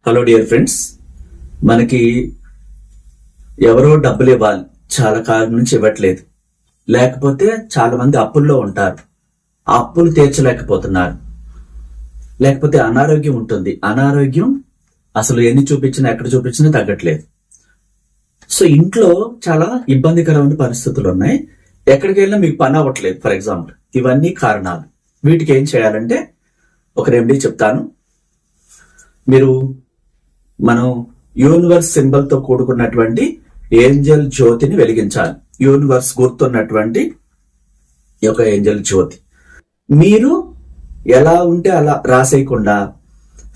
Hello dear friends, మనకి ఎవరో డబ్బులు ఇవ్వాలి, చాలా కాలం నుంచి ఇవ్వట్లేదు. లేకపోతే చాలా మంది అప్పుల్లో ఉంటారు, ఆ అప్పులు తీర్చలేకపోతున్నారు. లేకపోతే అనారోగ్యం ఉంటుంది, అనారోగ్యం అసలు ఎన్ని చూపించినా ఎక్కడ చూపించినా తగ్గట్లేదు. సో ఇంట్లో చాలా ఇబ్బందికరమైన పరిస్థితులు ఉన్నాయి, ఎక్కడికి వెళ్ళినా మీకు పని అవ్వట్లేదు. ఫర్ ఎగ్జాంపుల్, ఇవన్నీ కారణాలు. వీటికి ఏం చేయాలంటే ఒక రెమెడీ చెప్తాను. మీరు మనం యూనివర్స్ సింబల్ తో కూడుకున్నటువంటి ఏంజల్ జ్యోతిని వెలిగించాలి. యూనివర్స్ గుర్తున్నటువంటి ఈ యొక్క ఏంజల్ జ్యోతి మీరు ఎలా ఉంటే అలా రాసేయకుండా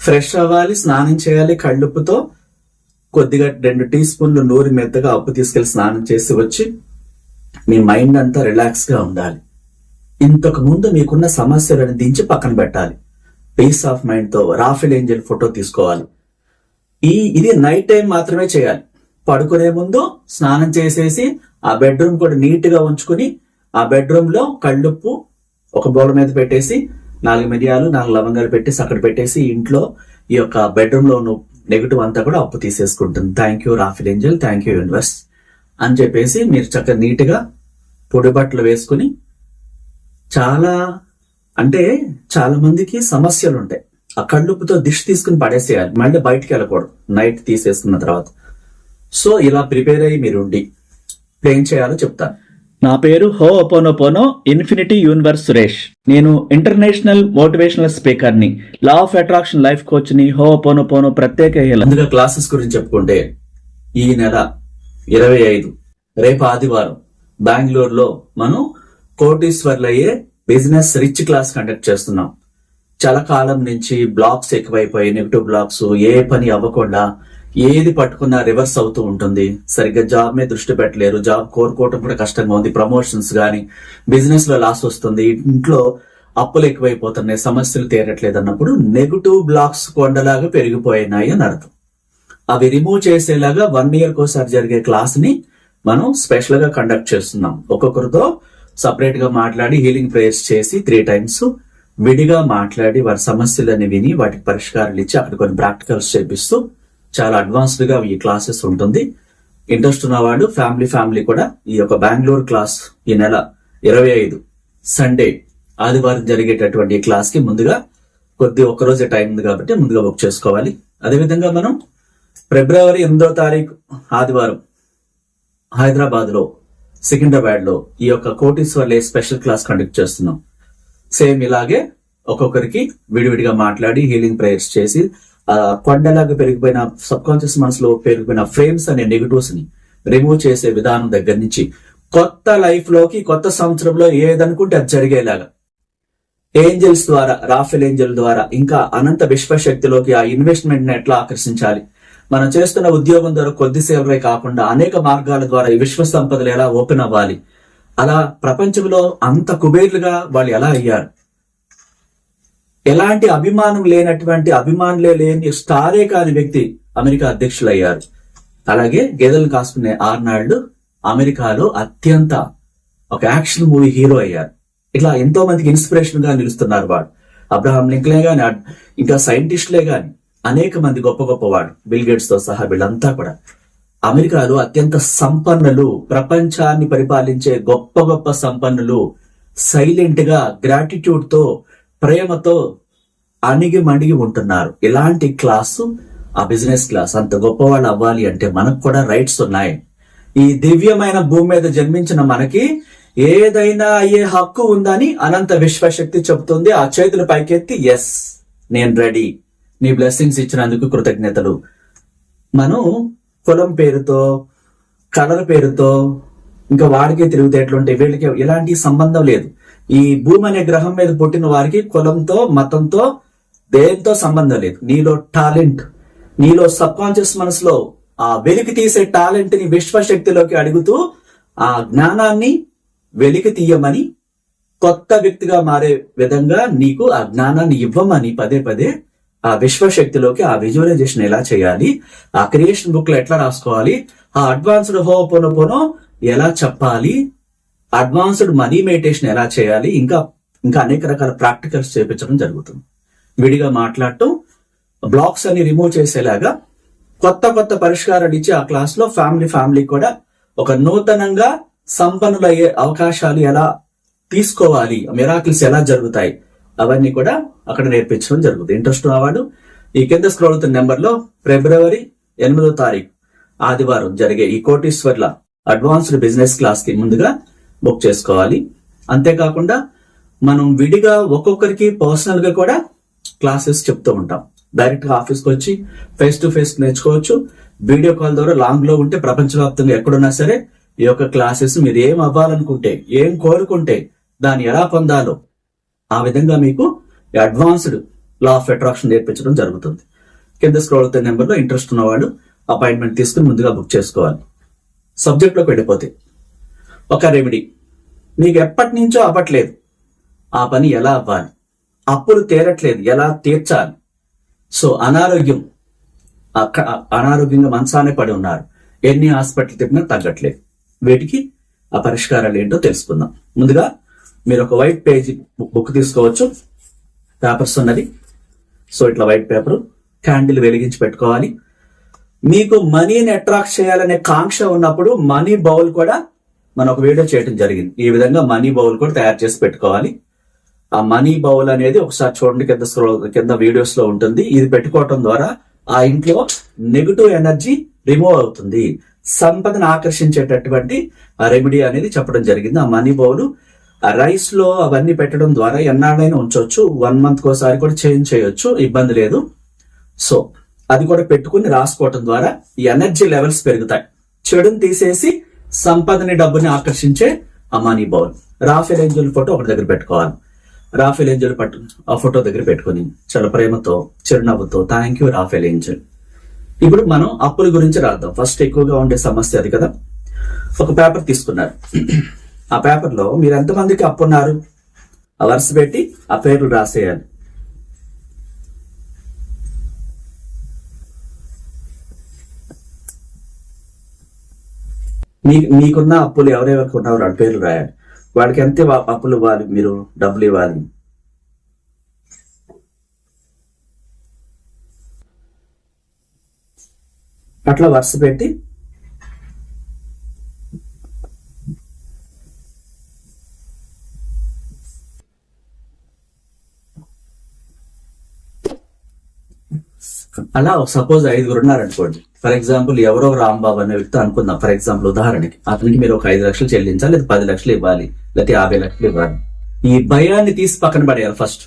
ఫ్రెష్ అవ్వాలి, స్నానం చేయాలి, కళ్ళుప్పుతో కొద్దిగా 2 టీ స్పూన్లు నూరి మెత్తగా ఉప్పు తీసుకెళ్లి స్నానం చేసి వచ్చి మీ మైండ్ అంతా రిలాక్స్ గా ఉండాలి. ఇంతకు ముందు మీకున్న సమస్యలను దించి పక్కన పెట్టాలి. పీస్ ఆఫ్ మైండ్ తో రాఫెల్ ఏంజల్ ఫోటో తీసుకోవాలి. ఇది నైట్ టైం మాత్రమే చేయాలి. పడుకునే ముందు స్నానం చేసేసి ఆ బెడ్రూమ్ కూడా నీట్ గా ఉంచుకుని ఆ బెడ్రూమ్ లో కళ్ళుప్పు ఒక బౌల్ మీద పెట్టేసి 4 మిరియాలు 4 లవంగాలు పెట్టేసి అక్కడ పెట్టేసి ఇంట్లో ఈ యొక్క బెడ్రూమ్ లో నెగిటివ్ అంతా కూడా అప్పు తీసేసుకుంటుంది. Thank you Raphael angel, thank you universe అని చెప్పేసి మీరు చక్కగా నీట్ గా పొడి బట్టలు వేసుకుని చాలా మందికి సమస్యలు ఉంటాయి. ఆ కళ్ళుప్పుతో దిష్టి తీసుకుని పడేసేయాలి, మళ్ళీ బయటికి వెళ్ళకూడదు నైట్ తీసేసుకున్న తర్వాత. సో ఇలా ప్రిపేర్ అయ్యి మీరుండి ఏం చేయాలో చెప్తాను. నా పేరు హోపోనోపోనో ఇన్ఫినిటీ యూనివర్స్ సురేష్. నేను ఇంటర్నేషనల్ మోటివేషనల్ స్పీకర్ని, లా ఆఫ్ అట్రాక్షన్ లైఫ్ కోచ్ని, హోపోనోపోనో ప్రత్యేక ముందుగా క్లాసెస్ గురించి చెప్పుకుంటే ఈ నెల 25 రేపు ఆదివారం బెంగళూరులో మనం కోటీశ్వర్లయ్యే బిజినెస్ రిచ్ క్లాస్ కండక్ట్ చేస్తున్నాం. చాలా కాలం నుంచి బ్లాక్స్ ఎక్కువైపోయి నెగిటివ్ బ్లాక్స్, ఏ పని అవ్వకుండా ఏది పట్టుకున్నా రివర్స్ అవుతూ ఉంటుంది. సరిగ్గా జాబ్ మీద దృష్టి పెట్టలేరు, జాబ్ కోరుకోవటం కూడా కష్టంగా ఉంది, ప్రమోషన్స్ గానీ బిజినెస్ లో లాస్ వస్తుంది, ఇంట్లో అప్పులు ఎక్కువైపోతున్నాయి, సమస్యలు తీరట్లేదు అన్నప్పుడు నెగిటివ్ బ్లాక్స్ కొండలాగా పెరిగిపోయినాయి అని అర్థం. అవి రిమూవ్ చేసేలాగా 1 year కోసారి జరిగే క్లాస్ ని మనం స్పెషల్ గా కండక్ట్ చేస్తున్నాం. ఒక్కొక్కరితో సపరేట్ గా మాట్లాడి హీలింగ్ ప్రేయర్స్ చేసి 3 times విడిగా మాట్లాడి వారి సమస్యలని విని వాటికి పరిష్కారాలు ఇచ్చి అక్కడ కొన్ని ప్రాక్టికల్స్ చేపిస్తూ చాలా అడ్వాన్స్డ్ గా ఈ క్లాసెస్ ఉంటుంది. ఇంట్రెస్ట్ ఉన్న వాళ్ళు ఫ్యామిలీ కూడా ఈ యొక్క బెంగళూరు క్లాస్ ఈ నెల 25 సండే ఆదివారం జరిగేటటువంటి క్లాస్ కి ముందుగా ఒక్కరోజే టైం ఉంది కాబట్టి ముందుగా బుక్ చేసుకోవాలి. అదేవిధంగా మనం ఫిబ్రవరి 8వ తారీఖు ఆదివారం హైదరాబాద్ లో సికింద్రాబాద్ లో ఈ యొక్క కోటీశ్వర్లే స్పెషల్ క్లాస్ కండక్ట్ చేస్తున్నాం. సేమ్ ఇలాగే ఒక్కొక్కరికి విడివిడిగా మాట్లాడి హీలింగ్ ప్రేయర్స్ చేసి కొండలాగా పెరిగిపోయిన సబ్ కాన్షియస్ మనసులో పెరిగిపోయిన ఫ్రేమ్స్ అనే నెగిటివ్స్ ని రిమూవ్ చేసే విధానం దగ్గర నుంచి కొత్త లైఫ్ లోకి కొత్త సంవత్సరంలో ఏదనుకుంటే అది జరిగేలాగా ఏంజల్స్ ద్వారా, రాఫెల్ ఏంజల్ ద్వారా ఇంకా అనంత విశ్వశక్తిలోకి ఆ ఇన్వెస్ట్మెంట్ ని ఎట్లా ఆకర్షించాలి, మనం చేస్తున్న ఉద్యోగం ద్వారా కొద్ది సేవలే కాకుండా అనేక మార్గాల ద్వారా ఈ విశ్వ సంపదలు ఎలా ఓపెన్ అవ్వాలి, అలా ప్రపంచంలో అంత కుబేర్లుగా వాళ్ళు ఎలా అయ్యారు, ఎలాంటి అభిమానం లేనటువంటి అభిమానులే లేని స్టారే కాని వ్యక్తి అమెరికా అధ్యక్షులు అయ్యారు. అలాగే గేదెలను కాసుకునే ఆర్నాల్డ్ అమెరికాలో అత్యంత ఒక యాక్షన్ మూవీ హీరో అయ్యారు. ఇట్లా ఎంతో మందికి ఇన్స్పిరేషన్ గా నిలుస్తున్నారు. వాడు అబ్రహాం లింకనే గాని ఇంకా సైంటిస్టులే గాని అనేక మంది గొప్ప వాడు, బిల్ గేట్స్ తో సహా వీళ్ళంతా కూడా అమెరికాలో అత్యంత సంపన్నులు, ప్రపంచాన్ని పరిపాలించే గొప్ప సంపన్నులు సైలెంట్ గా గ్రాటిట్యూడ్ తో ప్రేమతో అణిగి మణిగి ఉంటున్నారు. ఇలాంటి క్లాసు ఆ బిజినెస్ క్లాస్. అంత గొప్పవాళ్ళు అవ్వాలి అంటే మనకు కూడా రైట్స్ ఉన్నాయి. ఈ దివ్యమైన భూమి మీద జన్మించిన మనకి ఏదైనా అయ్యే హక్కు ఉందని అనంత విశ్వశక్తి చెబుతుంది. ఆ చేతులు పైకెత్తి ఎస్ నేను రెడీ, నీ బ్లెస్సింగ్స్ ఇచ్చినందుకు కృతజ్ఞతలు. మనం కులం పేరుతో, కలర్ పేరుతో ఇంకా వాడికే తిరుగుతేట్లుంటాయి. వీళ్ళకి ఎలాంటి సంబంధం లేదు. ఈ భూమి అనే గ్రహం మీద పుట్టిన వారికి కులంతో, మతంతో, దేంతో సంబంధం లేదు. నీలో టాలెంట్, నీలో సబ్ కాన్షియస్ మనసులో ఆ వెలికి తీసే టాలెంట్ ని విశ్వశక్తిలోకి అడుగుతూ ఆ జ్ఞానాన్ని వెలికి తీయమని, కొత్త వ్యక్తిగా మారే విధంగా నీకు ఆ జ్ఞానాన్ని ఇవ్వమని పదే ఆ విశ్వశక్తిలోకి ఆ విజువలైజేషన్ ఎలా చేయాలి, ఆ క్రియేషన్ బుక్ లో ఎట్లా రాసుకోవాలి, ఆ అడ్వాన్స్డ్ హోపోనోపోనో ఎలా చెప్పాలి, అడ్వాన్స్డ్ మనీ మెడిటేషన్ ఎలా చేయాలి, ఇంకా అనేక రకాల ప్రాక్టికల్స్ చేపించడం జరుగుతుంది. విడిగా మాట్లాడటం బ్లాక్స్ అని రిమూవ్ చేసేలాగా కొత్త కొత్త పరిష్కారాలు ఇచ్చి ఆ క్లాస్ లో ఫ్యామిలీ కూడా ఒక నూతనంగా సంపన్నులయ్యే అవకాశాలు ఎలా తీసుకోవాలి, మిరాకిల్స్ ఎలా జరుగుతాయి, అవన్నీ కూడా అక్కడ నేర్పించడం జరుగుతుంది. ఇంట్రెస్ట్ ఉన్నవాడు ఈ కింద స్క్రోల్ అవుతున్న నెంబర్ లో February 8వ తారీఖు ఆదివారం జరిగే ఈ కోటీశ్వర్ల అడ్వాన్స్డ్ బిజినెస్ క్లాస్ కి ముందుగా బుక్ చేసుకోవాలి. అంతేకాకుండా మనం విడిగా ఒక్కొక్కరికి పర్సనల్ గా కూడా క్లాసెస్ చెప్తూ ఉంటాం. డైరెక్ట్ గా ఆఫీస్కి వచ్చి ఫేస్ టు ఫేస్ నేర్చుకోవచ్చు. వీడియో కాల్ ద్వారా లాంగ్ లో ఉంటే ప్రపంచవ్యాప్తంగా ఎక్కడున్నా సరే ఈ యొక్క క్లాసెస్ మీరు ఏం అవ్వాలనుకుంటే, ఏం కోరుకుంటే దాన్ని ఎలా పొందాలో ఆ విధంగా మీకు అడ్వాన్స్డ్ లా ఆఫ్ అట్రాక్షన్ నేర్పించడం జరుగుతుంది. కింద స్క్రోల్ అవుతున్న నెంబర్ లో ఇంట్రెస్ట్ ఉన్నవాడు అపాయింట్మెంట్ తీసుకుని ముందుగా బుక్ చేసుకోవాలి. సబ్జెక్ట్ లోకి వెళ్ళిపోతే ఒక రెమెడీ మీకు ఎప్పటి నుంచో అవ్వట్లేదు, ఆ పని ఎలా అవ్వాలి, అప్పులు తీరట్లేదు ఎలా తీర్చాలి, సో అనారోగ్యంగా మంచానే పడి ఉన్నారు, ఎన్ని హాస్పిటల్ తిప్పినా తగ్గట్లేదు, వీటికి ఆ పరిష్కారాలు ఏంటో తెలుసుకుందాం. ముందుగా మీరు ఒక వైట్ పేజీ బుక్ తీసుకోవచ్చు, పేపర్స్ ఉన్నది. సో ఇట్లా వైట్ పేపర్, క్యాండిల్ వెలిగించి పెట్టుకోవాలి. మీకు మనీని అట్రాక్ట్ చేయాలనే కాంక్ష ఉన్నప్పుడు మనీ బౌల్ కూడా మనం ఒక వీడియో చేయడం జరిగింది. ఈ విధంగా మనీ బౌల్ కూడా తయారు చేసి పెట్టుకోవాలి. ఆ మనీ బౌల్ అనేది ఒకసారి చూడండి, కింద వీడియోస్ లో ఉంటుంది. ఇది పెట్టుకోవటం ద్వారా ఆ ఇంట్లో నెగటివ్ ఎనర్జీ రిమూవ్ అవుతుంది. సంపదను ఆకర్షించేటటువంటి ఆ రెమెడీ అనేది చెప్పడం జరిగింది. ఆ మనీ బౌల్ ఆ రైస్ లో అవన్నీ పెట్టడం ద్వారా ఎన్నాళ్ళైనా ఉంచవచ్చు, 1 month కోసారి కూడా చేంజ్ చేయొచ్చు, ఇబ్బంది లేదు. సో అది కూడా పెట్టుకుని రాసుకోవటం ద్వారా ఈ ఎనర్జీ లెవెల్స్ పెరుగుతాయి. చెడుని తీసేసి సంపదని డబ్బుని ఆకర్షించే ఆ money bowl. Rafale Angel photo ఒకటి దగ్గర పెట్టుకోవాలి. రాఫెల్ ఏంజల్ ఆ ఫోటో దగ్గర పెట్టుకుని చాలా ప్రేమతో చిరునవ్వుతో థ్యాంక్ యూ రాఫెల్ ఏంజల్. ఇప్పుడు మనం అప్పుల గురించి రాద్దాం. ఫస్ట్ ఎక్కువగా ఉండే సమస్య అది కదా. ఒక పేపర్ తీసుకున్నారు. ఆ పేపర్ లో మీరు ఎంతమందికి అప్పు ఉన్నారు ఆ వరుస పెట్టి ఆ పేర్లు రాసేయాలి. మీకున్న అప్పులు ఎవరెవరికి ఉన్నారో వాళ్ళ పేర్లు రాయాలి. వాడికి ఎంత అప్పులు ఇవ్వాలి, మీరు డబ్బులు ఇవ్వాలి. అట్లా వరుస పెట్టి అలా సపోజ్ 5 ఉన్నారనుకోండి. ఫర్ ఎగ్జాంపుల్ ఎవరో రాంబాబు అనే వ్యక్తి అనుకుందాం. ఫర్ ఎగ్జాంపుల్ ఉదాహరణకి అతనికి మీరు ఒక 5 లక్షలు చెల్లించాలి, లేదా 10 లక్షలు ఇవ్వాలి, లేకపోతే 50 లక్షలు ఇవ్వాలి. ఈ భయాన్ని తీసి పక్కన పడేయాలి. ఫస్ట్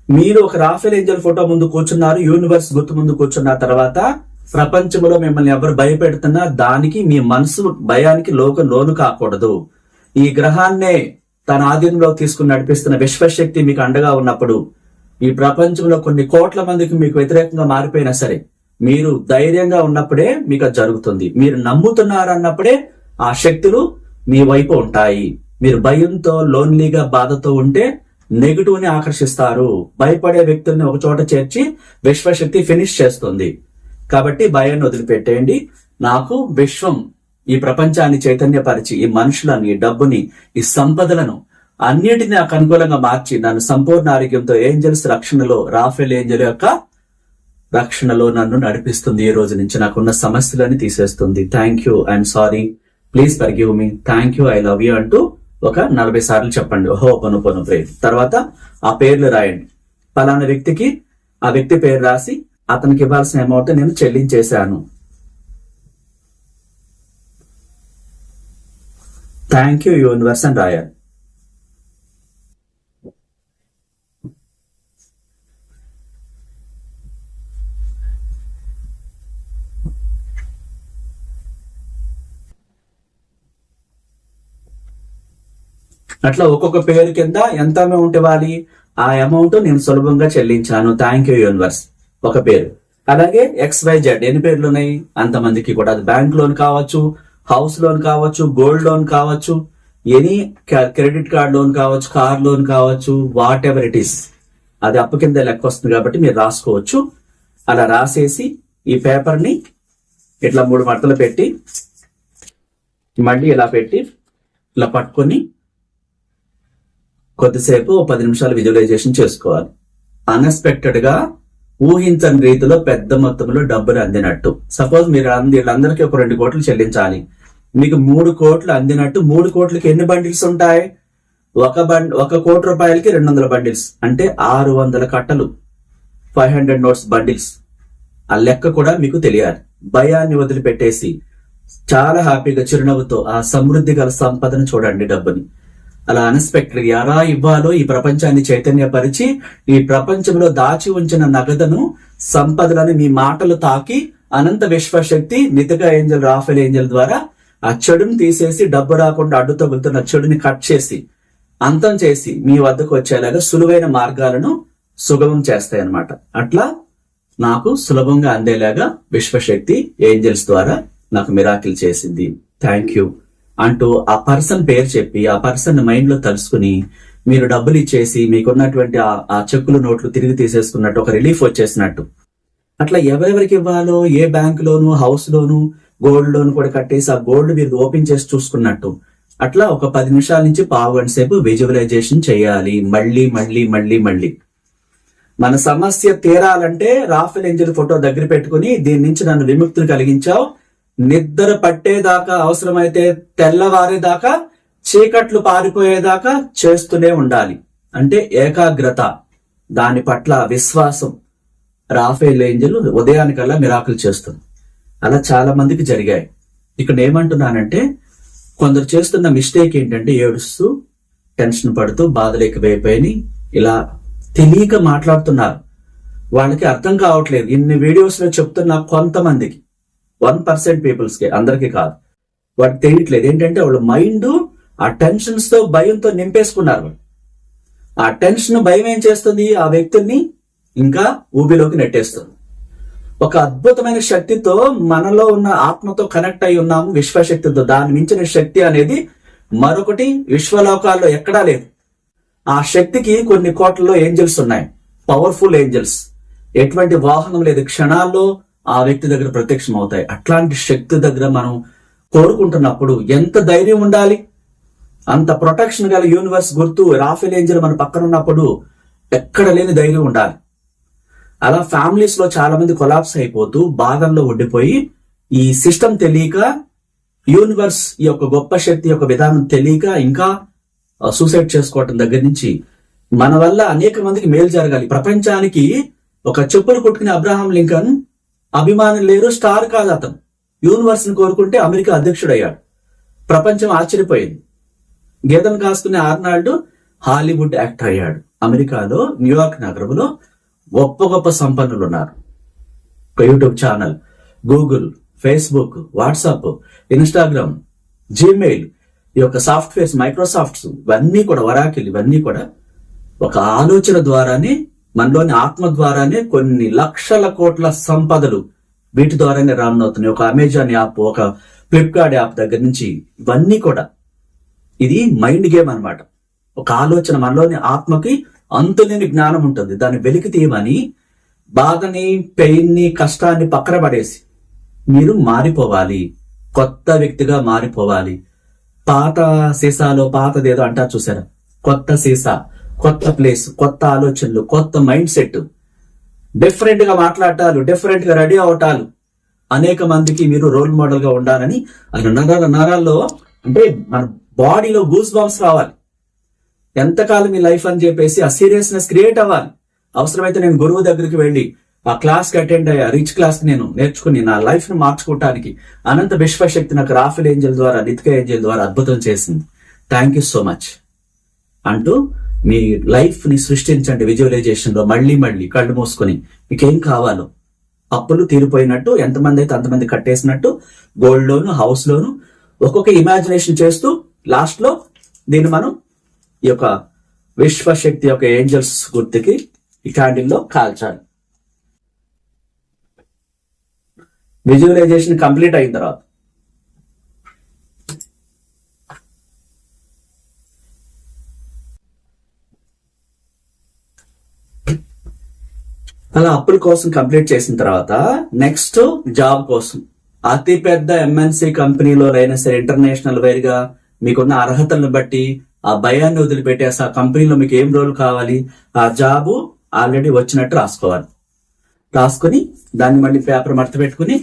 మీరు ఒక రాఫెల్ ఏంజల్ ఫోటో ముందు కూర్చున్నారు, యూనివర్స్ గుర్తు ముందు కూర్చున్న తర్వాత ప్రపంచంలో మిమ్మల్ని ఎవరు భయపెడుతున్నా దానికి మీ మనసు భయానికి లోను కాకూడదు. ఈ గ్రహాన్నే తన ఆధీనంలో తీసుకుని నడిపిస్తున్న విశ్వశక్తి మీకు అండగా ఉన్నప్పుడు, ఈ ప్రపంచంలో కొన్ని కోట్ల మందికి మీకు వ్యతిరేకంగా మారిపోయినా సరే మీరు ధైర్యంగా ఉన్నప్పుడే మీకు అది జరుగుతుంది. మీరు నమ్ముతున్నారన్నప్పుడే ఆ శక్తులు మీ వైపు ఉంటాయి. మీరు భయంతో లోన్లీగా బాధతో ఉంటే నెగిటివ్ ని ఆకర్షిస్తారు. భయపడే వ్యక్తుల్ని ఒక చోట చేర్చి విశ్వశక్తి ఫినిష్ చేస్తుంది. కాబట్టి భయాన్ని వదిలిపెట్టేయండి. నాకు విశ్వం ఈ ప్రపంచాన్ని చైతన్యపరిచి ఈ మనుషులను, ఈ డబ్బుని, ఈ సంపదలను అన్నిటిని నాకు అనుకూలంగా మార్చి నన్ను సంపూర్ణ ఆరోగ్యంతో ఏంజల్స్ రక్షణలో, రాఫెల్ ఏంజల్ యొక్క రక్షణలో నన్ను నడిపిస్తుంది. ఈ రోజు నుంచి నాకున్న సమస్యలని తీసేస్తుంది. Thank you, I'm sorry, please forgive me, thank you, I love you అంటూ ఒక 40 సార్లు చెప్పండి. Ho'oponopono prayer. తర్వాత ఆ పేర్లు రాయండి. పలానా వ్యక్తికి ఆ వ్యక్తి పేరు రాసి అతనికి ఇవ్వాల్సిన అమౌంట్ నేను చెల్లించేశాను, థ్యాంక్ యూ యూనివర్స్ అని రాయాలి. అట్లా ఒక్కొక్క పేరు కింద ఎంత అమౌంట్ ఇవ్వాలి, ఆ అమౌంట్ నేను సులభంగా చెల్లించాను, థ్యాంక్ యూ యూనివర్స్ ఒక పేరు. అలాగే XYZ ఎన్ని పేర్లు ఉన్నాయి అంతమందికి కూడా, అది బ్యాంక్ లోన్ కావచ్చు, హౌస్ లోన్ కావచ్చు, గోల్డ్ లోన్ కావచ్చు, ఎనీ క్రెడిట్ కార్డ్ లోన్ కావచ్చు, కార్ లోన్ కావచ్చు, వాట్ ఎవర్ ఇట్ ఈస్, అది అప్పు కింద లెక్క వస్తుంది కాబట్టి మీరు రాసుకోవచ్చు. అలా రాసేసి ఈ పేపర్ ని ఇట్లా 3 మడతలు పెట్టి మళ్ళీ ఇలా పెట్టి ఇలా పట్టుకొని కొద్దిసేపు 10 నిమిషాలు విజువలైజేషన్ చేసుకోవాలి. అన్ఎక్స్పెక్టెడ్ గా ఊహించని రీతిలో పెద్ద మొత్తంలో డబ్బులు అందినట్టు. సపోజ్ మీరు వీళ్ళందరికీ ఒక 2 కోట్లు చెల్లించాలి, మీకు 3 కోట్లు అందినట్టు. 3 కోట్లకి ఎన్ని బండిల్స్ ఉంటాయి? 1 కోటి రూపాయలకి 200 బండిల్స్ అంటే 600 కట్టలు, 500 నోట్స్ బండిల్స్. ఆ లెక్క కూడా మీకు తెలియాలి. భయాన్ని వదిలిపెట్టేసి చాలా హ్యాపీగా చిరునవ్వుతో ఆ సమృద్ధి గల సంపదను చూడండి, డబ్బుని. అలా అన్ఎక్స్పెక్టెడ్ ఎలా ఇవ్వాలో ఈ ప్రపంచాన్ని చైతన్యపరిచి ఈ ప్రపంచంలో దాచి ఉంచిన నగదును, సంపదలను మీ మాటలు తాకి అనంత విశ్వశక్తి నితిక ఏంజల్, రాఫెల్ ఏంజల్ ద్వారా ఆ చెడుని తీసేసి, డబ్బు రాకుండా అడ్డు తగులుతున్న చెడుని కట్ చేసి అంతం చేసి మీ వద్దకు వచ్చేలాగా సులువైన మార్గాలను సుగమం చేస్తాయి అన్నమాట. అట్లా నాకు సులభంగా అందేలాగా విశ్వశక్తి ఏంజల్స్ ద్వారా నాకు మిరాకిల్ చేసింది. థ్యాంక్ యూ అంటూ ఆ పర్సన్ పేరు చెప్పి ఆ పర్సన్ మైండ్ లో తలుసుకుని మీరు డబ్బులు ఇచ్చేసి మీకున్నటువంటి ఆ చెక్కులు, నోట్లు తిరిగి తీసేసుకున్నట్టు ఒక రిలీఫ్ వచ్చేసినట్టు. అట్లా ఎవరెవరికి ఇవ్వాలో, ఏ బ్యాంక్ లోను, హౌస్ లోను, గోల్డ్ లోను కూడా కట్టేసి ఆ గోల్డ్ మీరు ఓపెన్ చేసి చూసుకున్నట్టు. అట్లా ఒక 10 నిమిషాల నుంచి పావు గంట సేపు విజువలైజేషన్ చేయాలి. మళ్ళీ మళ్ళీ మళ్ళీ మళ్ళీ మన సమస్య తీరాలంటే రాఫెల్ ఏంజల్ ఫోటో దగ్గర పెట్టుకుని దీని నుంచి నన్ను విముక్తిని కలిగించావు, నిద్ర పట్టేదాకా, అవసరమైతే తెల్లవారేదాకా, చీకట్లు పారిపోయేదాకా చేస్తూనే ఉండాలి. అంటే ఏకాగ్రత, దాని పట్ల విశ్వాసం. రాఫెల్ ఏంజల్ ఉదయానికల్లా మిరాకిల్ చేస్తుంది. అలా చాలా మందికి జరిగాయి. ఇక్కడ ఏమంటున్నానంటే, కొందరు చేస్తున్న మిస్టేక్ ఏంటంటే ఏడుస్తూ, టెన్షన్ పడుతూ, బాధలు ఎక్కువైపోయి ఇలా తెలియక మాట్లాడుతున్నారు. వాళ్ళకి అర్థం కావట్లేదు. ఇన్ని వీడియోస్ లో చెప్తున్నా కొంతమందికి, 1% పీపుల్స్ కి, అందరికీ కాదు. వాడికి తెలియట్లేదు ఏంటంటే వాళ్ళ మైండ్ ఆ టెన్షన్స్ తో, భయంతో నింపేసుకున్నారు. ఆ టెన్షన్, భయం ఏం చేస్తుంది? ఆ వ్యక్తుల్ని ఇంకా ఊబిలోకి నెట్టేస్తుంది. ఒక అద్భుతమైన శక్తితో, మనలో ఉన్న ఆత్మతో కనెక్ట్ అయి ఉన్నాము, విశ్వశక్తితో. దాని మించిన శక్తి అనేది మరొకటి విశ్వలోకాల్లో ఎక్కడా లేదు. ఆ శక్తికి కొన్ని కోట్లలో ఏంజల్స్ ఉన్నాయి, పవర్ఫుల్ ఏంజల్స్. ఎటువంటి వాహనం లేదు, క్షణాల్లో ఆ వ్యక్తి దగ్గర ప్రత్యక్షం అవుతాయి. అట్లాంటి శక్తి దగ్గర మనం కోరుకుంటున్నప్పుడు ఎంత ధైర్యం ఉండాలి? అంత ప్రొటెక్షన్ గల యూనివర్స్ గుర్తు రాఫెల్ ఏంజల్ మన పక్కన ఉన్నప్పుడు ఎక్కడ లేని ధైర్యం ఉండాలి. అలా ఫ్యామిలీస్ లో చాలా మంది కొలాప్స్ అయిపోతూ బాధల్లో ఉండిపోయి, ఈ సిస్టమ్ తెలియక, యూనివర్స్ ఈ యొక్క గొప్ప శక్తి యొక్క విధానం తెలియక ఇంకా సూసైడ్ చేసుకోవటం దగ్గర నుంచి మన వల్ల అనేక మందికి మేలు జరగాలి. ప్రపంచానికి ఒక చెప్పులు కొట్టుకునే అబ్రహాం లింకన్ అభిమానులు లేరు, స్టార్ కాదు అతను. యూనివర్స్ ని కోరుకుంటే అమెరికా అధ్యక్షుడయ్యాడు. ప్రపంచం ఆశ్చర్యపోయింది. గీతను కాసుకునే ఆర్నాల్డ్ హాలీవుడ్ యాక్టర్ అయ్యాడు. అమెరికాలో న్యూయార్క్ నగరంలో గొప్ప గొప్ప సంపన్నులు ఉన్నారు. ఒక YouTube channel, Google, Facebook, WhatsApp, Instagram, Gmail, ఈ యొక్క సాఫ్ట్వేర్స్, మైక్రోసాఫ్ట్స్, ఇవన్నీ కూడా, వరాకిల్, ఇవన్నీ కూడా ఒక ఆలోచన ద్వారానే, మనలోని ఆత్మ ద్వారానే కొన్ని లక్షల కోట్ల సంపదలు వీటి ద్వారానే రన్ అవుతున్నాయి. ఒక అమెజాన్ యాప్, ఒక ఫ్లిప్కార్ట్ యాప్ దగ్గర నుంచి ఇవన్నీ కూడా ఇది మైండ్ గేమ్ అన్నమాట. ఒక ఆలోచన, మనలోని ఆత్మకి అంతులేని జ్ఞానం ఉంటుంది. దాన్ని వెలికి తీయమని బాధని, పెయిన్ ని, కష్టాన్ని పక్కన పడేసి మీరు మారిపోవాలి, కొత్త వ్యక్తిగా మారిపోవాలి. పాత సీసాలో పాతదేదో అంటారు చూసారా, కొత్త సీసా, కొత్త ప్లేస్, కొత్త ఆలోచనలు, కొత్త మైండ్ సెట్, డిఫరెంట్ గా మాట్లాడటాలు, డిఫరెంట్ గా రెడీ అవటాలు. అనేక మందికి మీరు రోల్ మోడల్ గా ఉండాలని ఆయన నరాల్లో, అంటే మన బాడీలో గూస్ బంప్స్ రావాలి. ఎంతకాలం మీ లైఫ్ అని చెప్పేసి ఆ సీరియస్నెస్ క్రియేట్ అవ్వాలి. అవసరమైతే నేను గురువు దగ్గరికి వెళ్ళి ఆ క్లాస్ కి అటెండ్ అయ్యా, రిచ్ క్లాస్ కి నేను నేర్చుకుని నా లైఫ్ ని మార్చుకోవటానికి అనంత విశ్వశక్తి నాకు రాఫెల్ ఏంజల్ ద్వారా, నితిక ఏంజల్ ద్వారా అద్భుతం చేసింది. థ్యాంక్ యూ సో మచ్ అంటూ మీ లైఫ్ ని సృష్టించండి విజువలైజేషన్ లో. మళ్ళీ మళ్ళీ కళ్ళు మూసుకొని మీకేం కావాలో, అప్పులు తీరిపోయినట్టు, ఎంతమంది అయితే అంతమంది కట్టేసినట్టు, గోల్డ్ లోను, హౌస్ లోను, ఒక్కొక్క ఇమాజినేషన్ చేస్తూ లాస్ట్ లో దీన్ని మనం ఈ యొక్క విశ్వశక్తి యొక్క ఏంజల్స్ గుర్తుకి ఈ క్యాండిల్ లో కాల్చాలి. విజువలైజేషన్ కంప్లీట్ అయిన తర్వాత అలా అప్పుల కోసం కంప్లీట్ చేసిన తర్వాత నెక్స్ట్ జాబ్ కోసం అతి పెద్ద ఎంఎన్సి కంపెనీలో అయినా సరే, ఇంటర్నేషనల్ వైర్ గా మీకున్న అర్హతలను బట్టి ఆ భయాన్ని వదిలిపెట్టేసి ఆ కంపెనీలో మీకు ఏం రోల్ కావాలి, ఆ జాబు ఆల్రెడీ వచ్చినట్టు రాసుకోవాలి. రాసుకుని దాన్ని మళ్ళీ పేపర్ మడత పెట్టుకుని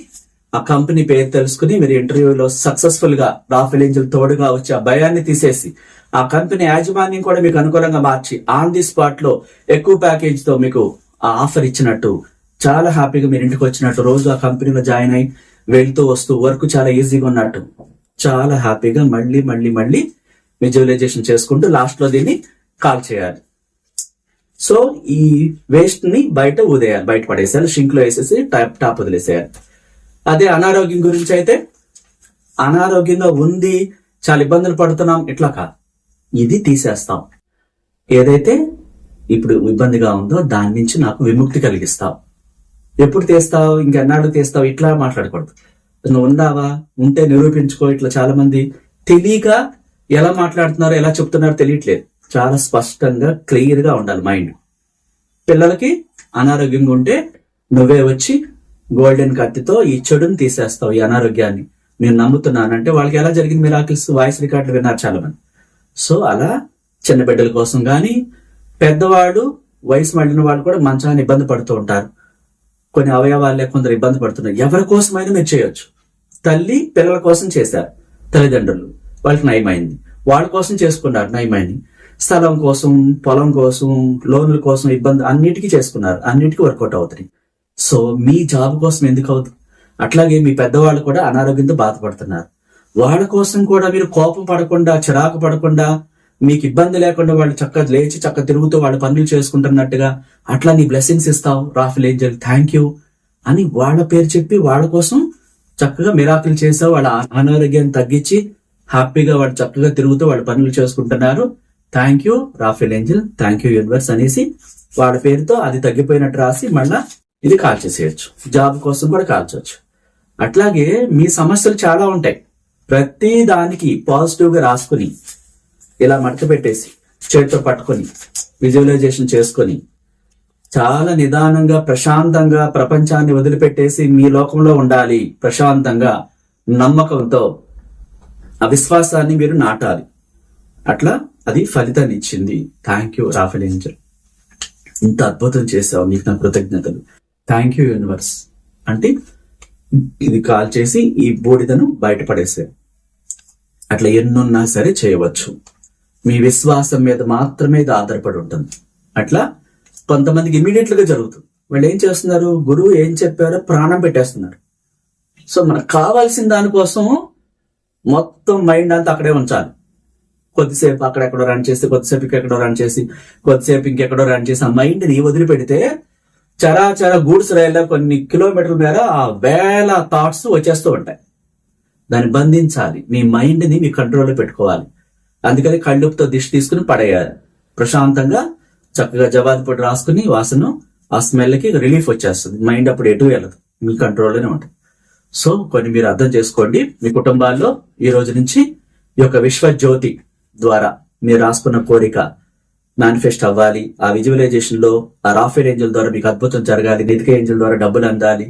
ఆ కంపెనీ పేరు తెలుసుకుని మీరు ఇంటర్వ్యూలో సక్సెస్ఫుల్ గా రాఫెల్ ఏంజెల్ తోడుగా వచ్చి ఆ భయాన్ని తీసేసి ఆ కంపెనీ యాజమాన్యం కూడా మీకు అనుకూలంగా మార్చి ఆన్ ది స్పాట్ లో ఎక్కువ ప్యాకేజ్ తో మీకు ఆ ఆఫర్ ఇచ్చినట్టు, చాలా హ్యాపీగా మీరు ఇంటికి వచ్చినట్టు, రోజు ఆ కంపెనీలో జాయిన్ అయి వెళ్తూ వస్తూ వర్క్ చాలా ఈజీగా ఉన్నట్టు, చాలా హ్యాపీగా మళ్ళీ మళ్ళీ మళ్ళీ విజువలైజేషన్ చేసుకుంటూ లాస్ట్ లో దీన్ని కాల్ చేయాలి. సో ఈ వేస్ట్ ని బయట ఊదేయాలి, బయట పడేసేయాలి, షింక్ లో వేసేసి టాప్ వదిలేసేయాలి. అదే అనారోగ్యం గురించి అయితే, అనారోగ్యంగా ఉంది, చాలా ఇబ్బందులు పడుతున్నాం, ఇట్లా కాదు, ఇది తీసేస్తాం. ఏదైతే ఇప్పుడు ఇబ్బందిగా ఉందో దాని నుంచి నాకు విముక్తి కలిగిస్తావు. ఎప్పుడు తీస్తావు, ఇంకెన్నాళ్ళు తీస్తావు, ఇట్లా మాట్లాడకూడదు. నువ్వు ఉందావా, ఉంటే నిరూపించుకో. ఇట్లా చాలా మంది తెలియక ఎలా మాట్లాడుతున్నారో ఎలా చెప్తున్నారో తెలియట్లేదు. చాలా స్పష్టంగా క్లియర్ గా ఉండాలి మైండ్. పిల్లలకి అనారోగ్యంగా ఉంటే నువ్వే వచ్చి గోల్డెన్ కత్తితో ఈ చెడుని తీసేస్తావు, ఈ అనారోగ్యాన్ని నేను నమ్ముతున్నానంటే వాళ్ళకి ఎలా జరిగింది మిరాకిల్స్ వాయిస్ రికార్డులు విన్నారు చాలా మంది. సో అలా చిన్న బిడ్డల కోసం కానీ, పెద్దవాళ్ళు వయసు మళ్ళిన వాళ్ళు కూడా మంచాన్ని ఇబ్బంది పడుతూ ఉంటారు. కొన్ని అవయవాలే కొందరు ఇబ్బంది పడుతున్నారు. ఎవరి కోసమైనా మీరు చేయొచ్చు. తల్లి పిల్లల కోసం చేశారు, తల్లిదండ్రులు, వాళ్ళకి నయమైంది. వాళ్ళ కోసం చేసుకున్నారు, నయమైంది. స్థలం కోసం, పొలం కోసం, లోన్ల కోసం ఇబ్బంది అన్నిటికీ చేసుకున్నారు, అన్నిటికీ వర్కౌట్ అవుతుంది. సో మీ జాబ్ కోసం ఎందుకు అవుతుంది? అట్లాగే మీ పెద్దవాళ్ళు కూడా అనారోగ్యంతో బాధపడుతున్నారు. వాళ్ళ కోసం కూడా మీరు కోపం పడకుండా, చిరాకు పడకుండా, మీకు ఇబ్బంది లేకుండా వాళ్ళు చక్కగా లేచి చక్కగా తిరుగుతూ వాళ్ళ పనులు చేసుకుంటున్నట్టుగా అట్లా నీ బ్లెస్సింగ్స్ ఇస్తావు. రాఫెల్ ఏంజెల్ థ్యాంక్ యూ అని వాళ్ళ పేరు చెప్పి వాళ్ళ కోసం చక్కగా మిరాకిల్ చేసావు. వాళ్ళ అనారోగ్యాన్ని తగ్గించి హ్యాపీగా వాళ్ళు చక్కగా తిరుగుతూ వాళ్ళ పనులు చేసుకుంటున్నారు. Thank you Raphael angel, thank you universe అనేసి వాళ్ళ పేరుతో అది తగ్గిపోయినట్టు రాసి మళ్ళా ఇది కాల్ చేసేయచ్చు. జాబ్ కోసం కూడా కాల్చవచ్చు. అట్లాగే మీ సమస్యలు చాలా ఉంటాయి. ప్రతి దానికి పాజిటివ్ గా రాసుకుని ఇలా మడత పెట్టేసి చేతితో పట్టుకొని విజువలైజేషన్ చేసుకొని చాలా నిదానంగా ప్రశాంతంగా ప్రపంచాన్ని వదిలిపెట్టేసి మీ లోకంలో ఉండాలి. ప్రశాంతంగా నమ్మకంతో ఆ విశ్వాసాన్ని మీరు నాటాలి. అట్లా అది ఫలితాన్ని ఇచ్చింది. థ్యాంక్ యూ రాఫెల్ ఏంజెల్, ఇంత అద్భుతం చేసావు, నీకు నా కృతజ్ఞతలు. థ్యాంక్ యూ యూనివర్స్ అంటే ఇది కాల్ చేసి ఈ బూడిదను బయటపడేసే. అట్లా ఎన్నున్నా సరే చేయవచ్చు. మీ విశ్వాసం మీద మాత్రమే ఇది ఆధారపడి ఉంటుంది. అట్లా కొంతమందికి ఇమీడియట్ గా జరుగుతుంది. వాళ్ళు ఏం చేస్తున్నారు, గురువు ఏం చెప్పారో ప్రాణం పెట్టేస్తున్నారు. సో మనకు కావాల్సిన దానికోసం మొత్తం మైండ్ అంతా అక్కడే ఉంచాలి. కొద్దిసేపు అక్కడెక్కడో రన్ చేసి, కొద్దిసేపు ఇంకెక్కడో రన్ చేసి, కొద్దిసేపు ఇంకెక్కడో రన్ చేసి ఆ మైండ్ ని వదిలిపెడితే చరాచర గూడ్స్ రైల్లో కొన్ని కిలోమీటర్ల మేర ఆ వేల థాట్స్ వచ్చేస్తూ ఉంటాయి. దాన్ని బంధించాలి. మీ మైండ్ ని మీ కంట్రోల్లో పెట్టుకోవాలి. అందుకని కళ్ళుపుతో దిష్టి తీసుకుని పడేయాలి. ప్రశాంతంగా చక్కగా జవాది పొడి రాసుకుని వాసన ఆ స్మెల్ కి రిలీఫ్ వచ్చేస్తుంది. మైండ్ అప్పుడు ఎటు వెళ్ళదు, మీ కంట్రోల్లోనే ఉంటుంది. సో కొన్ని మీరు అర్థం చేసుకోండి. మీ కుటుంబాల్లో ఈ రోజు నుంచి ఈ యొక్క విశ్వజ్యోతి ద్వారా మీరు రాసుకున్న కోరిక మేనిఫెస్ట్ అవ్వాలి. ఆ విజువలైజేషన్ లో ఆ రాఫెల్ ఏంజెల్ ద్వారా మీకు అద్భుతం జరగాలి. నితిక ఏంజెల్ ద్వారా డబ్బులు అందాలి.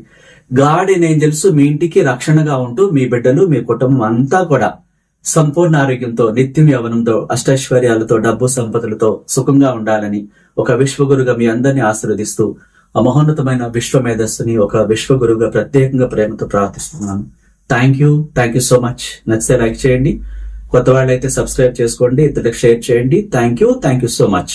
గార్డెన్ ఏంజెల్స్ మీ ఇంటికి రక్షణగా ఉంటూ మీ బిడ్డలు, మీ కుటుంబం అంతా కూడా సంపూర్ణ ఆరోగ్యంతో, నిత్యం యవనంతో, అష్టైశ్వర్యాలతో, డబ్బు సంపదలతో సుఖంగా ఉండాలని ఒక విశ్వగురుగా మీ అందరినీ ఆశీర్వదిస్తూ ఆ మహోన్నతమైన విశ్వ మేధస్సుని ఒక విశ్వగురుగా ప్రత్యేకంగా ప్రేమతో ప్రార్థిస్తున్నాను. Thank you so much. నచ్చితే లైక్ చేయండి. కొత్త వాళ్ళైతే సబ్స్క్రైబ్ చేసుకోండి, ఇతరులకు షేర్ చేయండి. Thank you so much.